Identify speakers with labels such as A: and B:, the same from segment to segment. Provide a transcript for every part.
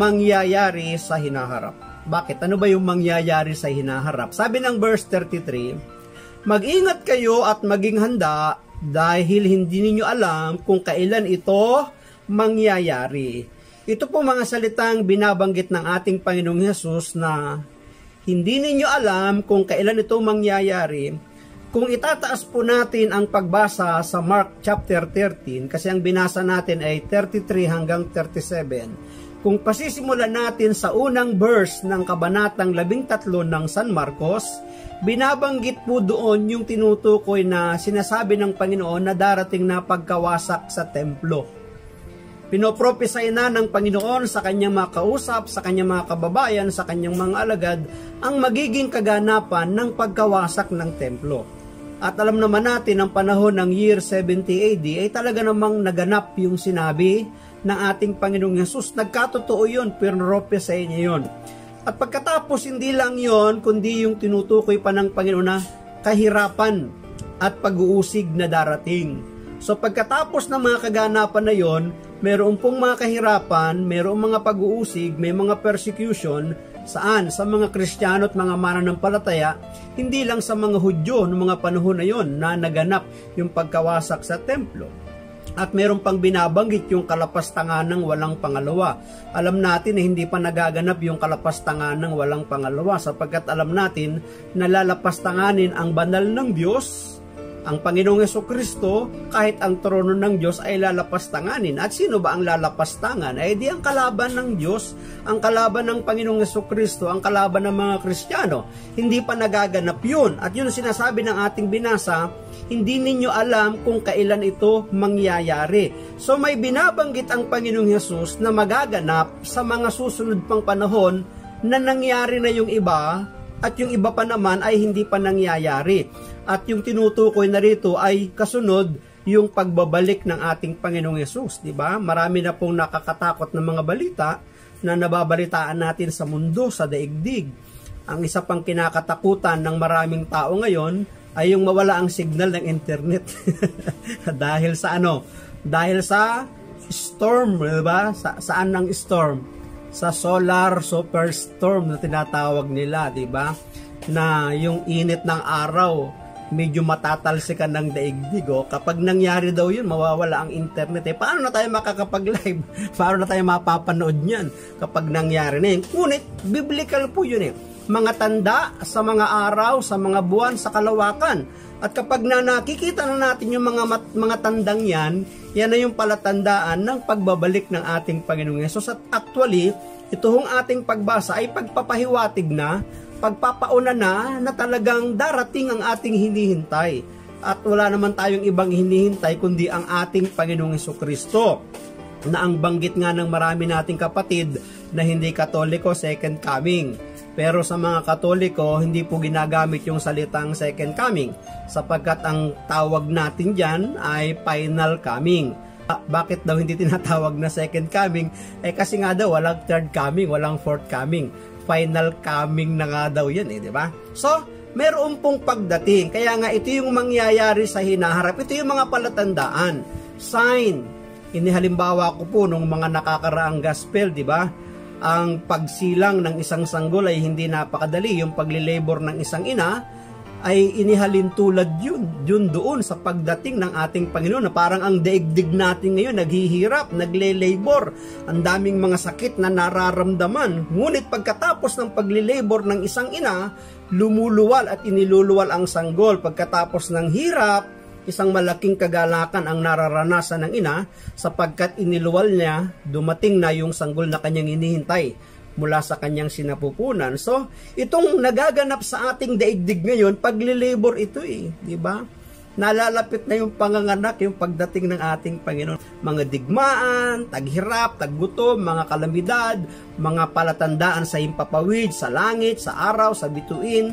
A: mangyayari sa hinaharap. Bakit? Ano ba yung mangyayari sa hinaharap? Sabi ng verse 33, mag-ingat kayo at maging handa dahil hindi ninyo alam kung kailan ito mangyayari. Ito po mga salitang binabanggit ng ating Panginoong Hesus na hindi ninyo alam kung kailan ito mangyayari. Kung itataas po natin ang pagbasa sa Mark chapter 13, kasi ang binasa natin ay 33 hanggang 37, kung pasisimulan natin sa unang verse ng kabanatang 13 ng San Marcos, binabanggit po doon yung tinutukoy na sinasabi ng Panginoon na darating na pagkawasak sa templo. Pinoprophesy na ng Panginoon sa kanyang mga kausap, sa kanyang mga kababayan, sa kanyang mga alagad, ang magiging kaganapan ng pagkawasak ng templo. At alam naman natin, ang panahon ng year 70 AD ay talaga namang naganap yung sinabi ng ating Panginoong Hesus. Nagkatotoo yun, pinrophesy niya yun. At pagkatapos, hindi lang yon kundi yung tinutukoy pa ng Panginoon na kahirapan at pag-uusig na darating. So pagkatapos ng mga kaganapan na yon, mayroon pong mga kahirapan, mayroong mga pag-uusig, may mga persecution. Saan? Sa mga Kristiyano at mga mananampalataya, hindi lang sa mga Hudyo noong mga panahon na yon na naganap yung pagkawasak sa templo. At meron pang binabanggit yung kalapastangan ng walang pangalawa. Alam natin na hindi pa nagaganap yung kalapastangan ng walang pangalawa sapagkat alam natin na lalapastanganin ang banal ng Diyos, ang Panginoong Jesucristo, kahit ang trono ng Diyos ay lalapastanganin. At sino ba ang lalapastangan? Ay di ang kalaban ng Diyos, ang kalaban ng Panginoong Jesucristo, ang kalaban ng mga Kristiyano. Hindi pa nagaganap yun. At yun sinasabi ng ating binasa, hindi ninyo alam kung kailan ito mangyayari. So may binabanggit ang Panginoong Hesus na magaganap sa mga susunod pang panahon na nangyari na yung iba at yung iba pa naman ay hindi pa nangyayari. At yung tinutukoy na rito ay kasunod yung pagbabalik ng ating Panginoong Hesus, di ba? Marami na pong nakakatakot na mga balita na nababalitaan natin sa mundo, sa daigdig. Ang isa pang kinakatakutan ng maraming tao ngayon ay yung mawala ang signal ng internet. Dahil sa ano? Dahil sa storm, di ba? Saan ang storm? Sa solar superstorm na tinatawag nila, di ba? Na yung init ng araw, medyo matatalsikan ng daigdig. Oh. Kapag nangyari daw yun, mawawala ang internet. Paano na tayo makakapag-live? Paano na tayo mapapanood yan kapag nangyari na yun? Ngunit, biblical po yun eh. Mga tanda sa mga araw, sa mga buwan, sa kalawakan. At kapag nakikita na natin yung mga tandang yan, yan na yung palatandaan ng pagbabalik ng ating Panginoong Hesus. At actually, ito hong ating pagbasa ay pagpapahiwatig na, pagpapauna na talagang darating ang ating hinihintay. At wala naman tayong ibang hinihintay kundi ang ating Panginoong Jesucristo, na ang banggit nga ng marami nating kapatid na hindi Katoliko, second coming. Pero sa mga Katoliko, hindi po ginagamit yung salitang second coming sapagkat ang tawag natin dyan ay final coming. Bakit daw hindi tinatawag na second coming? Kasi nga daw walang third coming, walang fourth coming. Final coming na nga daw yan di ba? So, meron pong pagdating. Kaya nga ito yung mangyayari sa hinaharap. Ito yung mga palatandaan. Sign. Inihalimbawa ko po nung mga nakakaraang gospel, di ba? Ang pagsilang ng isang sanggol ay hindi napakadali. Yung paglilabor ng isang ina ay inihalin tulad yun doon sa pagdating ng ating Panginoon na parang ang daigdig natin ngayon naghihirap, nagle-labor, ang daming mga sakit na nararamdaman. Ngunit pagkatapos ng paglilabor ng isang ina, lumuluwal at iniluluwal ang sanggol. Pagkatapos ng hirap, isang malaking kagalakan ang nararanasan ng ina sapagkat iniluwal niya, dumating na yung sanggol na kanyang hinihintay mula sa kanyang sinapupunan. So, itong nagaganap sa ating daigdig ngayon, paglilabor ito di ba? Nalalapit na yung panganganak, yung pagdating ng ating Panginoon. Mga digmaan, taghirap, taggutom, mga kalamidad, mga palatandaan sa himpapawid, sa langit, sa araw, sa bituin,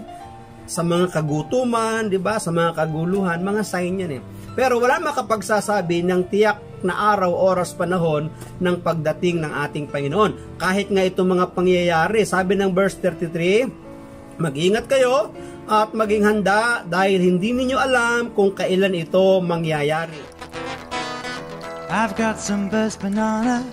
A: sa mga kagutuman, di ba? Sa mga kaguluhan, mga sign yan Pero wala makapagsasabi ng tiyak na araw, oras, panahon ng pagdating ng ating Panginoon. Kahit nga itong mga pangyayari, sabi ng verse 33, mag-ingat kayo at maging handa dahil hindi ninyo alam kung kailan ito mangyayari.
B: I've got some best banana.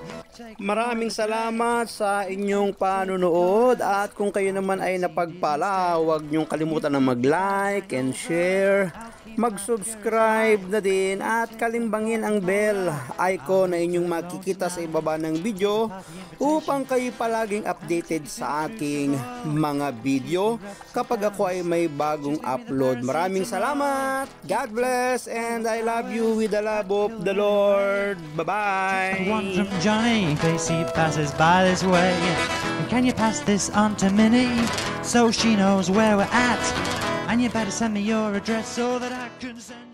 A: Maraming salamat sa inyong panunood at kung kayo naman ay napagpala, huwag niyong kalimutan na mag-like and share, mag-subscribe na din at kalimbangin ang bell icon na inyong makikita sa ibaba ng video upang kayo palaging updated sa aking mga video kapag ako ay may bagong upload. Maraming salamat, God bless, and I love you with the love of the Lord. Bye-bye.
B: One from Johnny, in case he passes by this way. And can you pass this on to Minnie, so she knows where we're at? And you better send me your address so that I can send